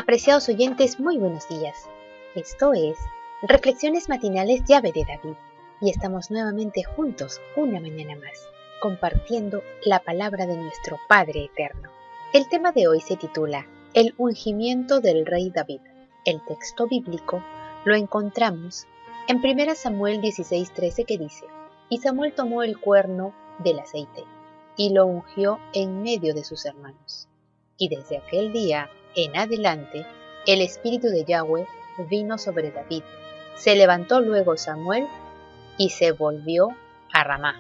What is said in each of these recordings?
Apreciados oyentes, muy buenos días. Esto es Reflexiones Matinales Llave de David y estamos nuevamente juntos una mañana más, compartiendo la palabra de nuestro Padre Eterno. El tema de hoy se titula El ungimiento del rey David. El texto bíblico lo encontramos en 1 Samuel 16:13 que dice: Y Samuel tomó el cuerno del aceite y lo ungió en medio de sus hermanos. Y desde aquel día en adelante, el Espíritu de Yahweh vino sobre David. Se levantó luego Samuel y se volvió a Ramá.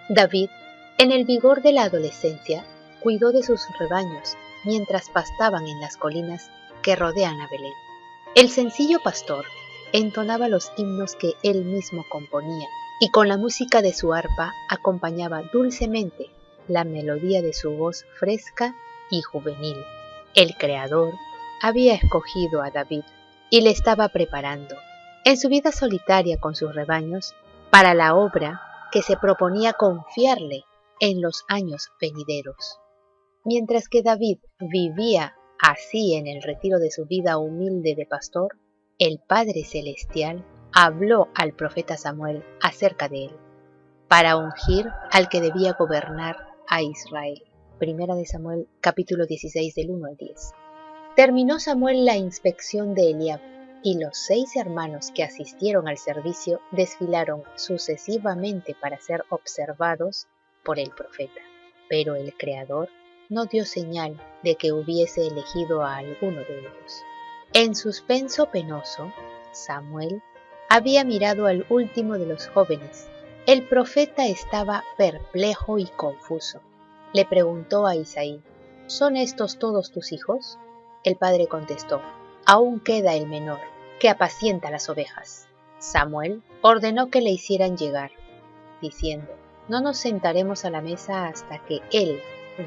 David, en el vigor de la adolescencia, cuidó de sus rebaños mientras pastaban en las colinas que rodean a Belén. El sencillo pastor entonaba los himnos que él mismo componía y con la música de su arpa acompañaba dulcemente la melodía de su voz fresca y juvenil. El Creador había escogido a David y le estaba preparando, en su vida solitaria con sus rebaños, para la obra que se proponía confiarle en los años venideros. Mientras que David vivía así en el retiro de su vida humilde de pastor, el Padre Celestial habló al profeta Samuel acerca de él, para ungir al que debía gobernar a Israel. Primera de Samuel, capítulo 16, del 1 al 10. Terminó Samuel la inspección de Eliab, y los 6 hermanos que asistieron al servicio desfilaron sucesivamente para ser observados por el profeta. Pero el Creador no dio señal de que hubiese elegido a alguno de ellos. En suspenso penoso, Samuel había mirado al último de los jóvenes. El profeta estaba perplejo y confuso. Le preguntó a Isaí: ¿Son estos todos tus hijos? El padre contestó: Aún queda el menor, que apacienta las ovejas. Samuel ordenó que le hicieran llegar, diciendo: No nos sentaremos a la mesa hasta que él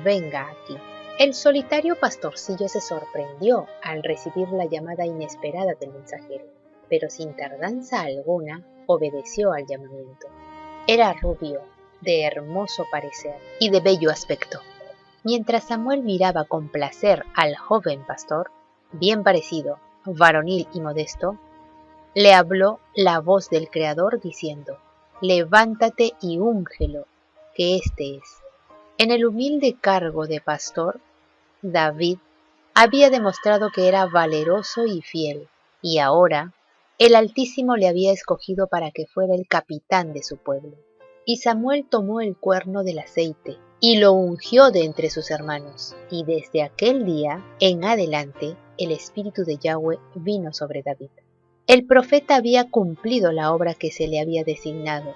venga aquí. El solitario pastorcillo se sorprendió al recibir la llamada inesperada del mensajero, pero sin tardanza alguna obedeció al llamamiento. Era rubio, de hermoso parecer y de bello aspecto. Mientras Samuel miraba con placer al joven pastor, bien parecido, varonil y modesto, le habló la voz del Creador diciendo: Levántate y úngelo, que éste es. En el humilde cargo de pastor, David había demostrado que era valeroso y fiel, y ahora el Altísimo le había escogido para que fuera el capitán de su pueblo. Y Samuel tomó el cuerno del aceite y lo ungió de entre sus hermanos. Y desde aquel día en adelante el Espíritu de Yahweh vino sobre David. El profeta había cumplido la obra que se le había designado,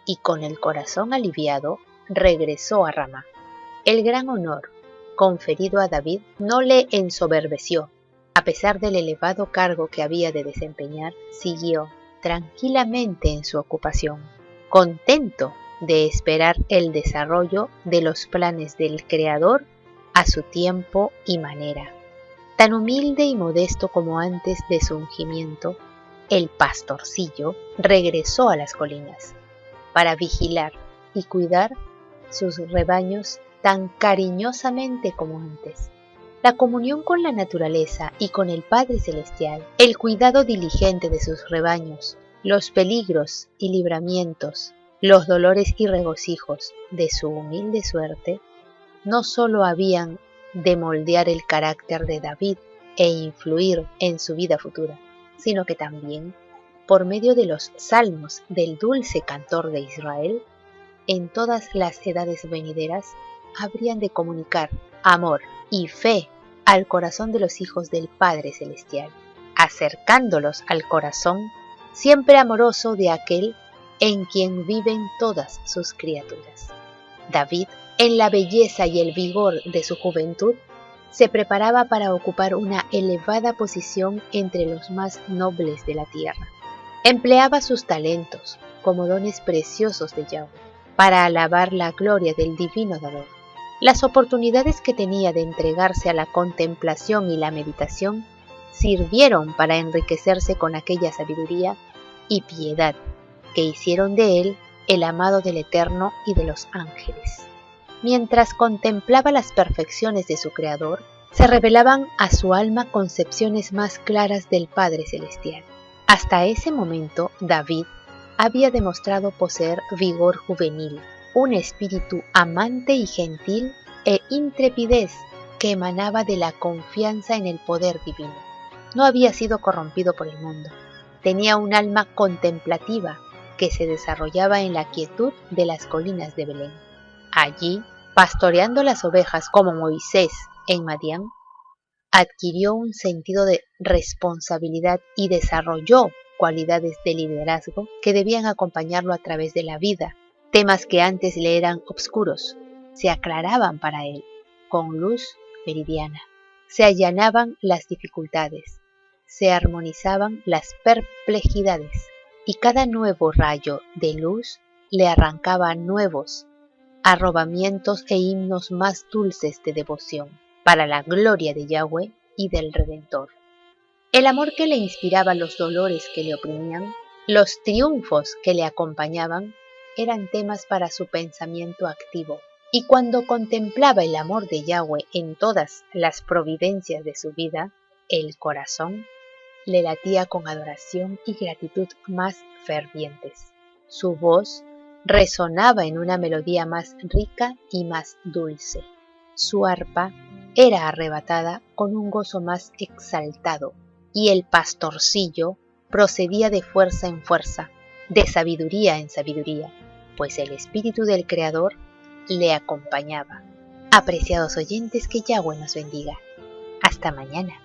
y con el corazón aliviado regresó a Ramá. El gran honor conferido a David no le ensoberbeció. A pesar del elevado cargo que había de desempeñar, siguió tranquilamente en su ocupación, contento de esperar el desarrollo de los planes del Creador a su tiempo y manera. Tan humilde y modesto como antes de su ungimiento, el pastorcillo regresó a las colinas para vigilar y cuidar sus rebaños tan cariñosamente como antes. La comunión con la naturaleza y con el Padre Celestial, el cuidado diligente de sus rebaños, los peligros y libramientos, los dolores y regocijos de su humilde suerte, no sólo habían de moldear el carácter de David e influir en su vida futura, sino que también, por medio de los salmos del dulce cantor de Israel, en todas las edades venideras, habrían de comunicar amor y fe al corazón de los hijos del Padre Celestial, acercándolos al corazón siempre amoroso de aquel en quien viven todas sus criaturas. David, en la belleza y el vigor de su juventud, se preparaba para ocupar una elevada posición entre los más nobles de la tierra. Empleaba sus talentos como dones preciosos de Yahweh para alabar la gloria del divino dador. Las oportunidades que tenía de entregarse a la contemplación y la meditación sirvieron para enriquecerse con aquella sabiduría y piedad que hicieron de él el amado del Eterno y de los ángeles. Mientras contemplaba las perfecciones de su Creador, se revelaban a su alma concepciones más claras del Padre Celestial. Hasta ese momento, David había demostrado poseer vigor juvenil, un espíritu amante y gentil e intrepidez que emanaba de la confianza en el poder divino. No había sido corrompido por el mundo. Tenía un alma contemplativa que se desarrollaba en la quietud de las colinas de Belén. Allí, pastoreando las ovejas como Moisés en Madián, adquirió un sentido de responsabilidad y desarrolló cualidades de liderazgo que debían acompañarlo a través de la vida. Temas que antes le eran obscuros se aclaraban para él con luz meridiana. Se allanaban las dificultades, se armonizaban las perplejidades, y cada nuevo rayo de luz le arrancaba nuevos arrobamientos e himnos más dulces de devoción para la gloria de Yahweh y del Redentor. El amor que le inspiraba los dolores que le oprimían, los triunfos que le acompañaban, eran temas para su pensamiento activo. Y cuando contemplaba el amor de Yahweh en todas las providencias de su vida, el corazón le latía con adoración y gratitud más fervientes. Su voz resonaba en una melodía más rica y más dulce. Su arpa era arrebatada con un gozo más exaltado, y el pastorcillo procedía de fuerza en fuerza, de sabiduría en sabiduría, pues el Espíritu del Creador le acompañaba. Apreciados oyentes, que Yahweh nos bendiga. Hasta mañana.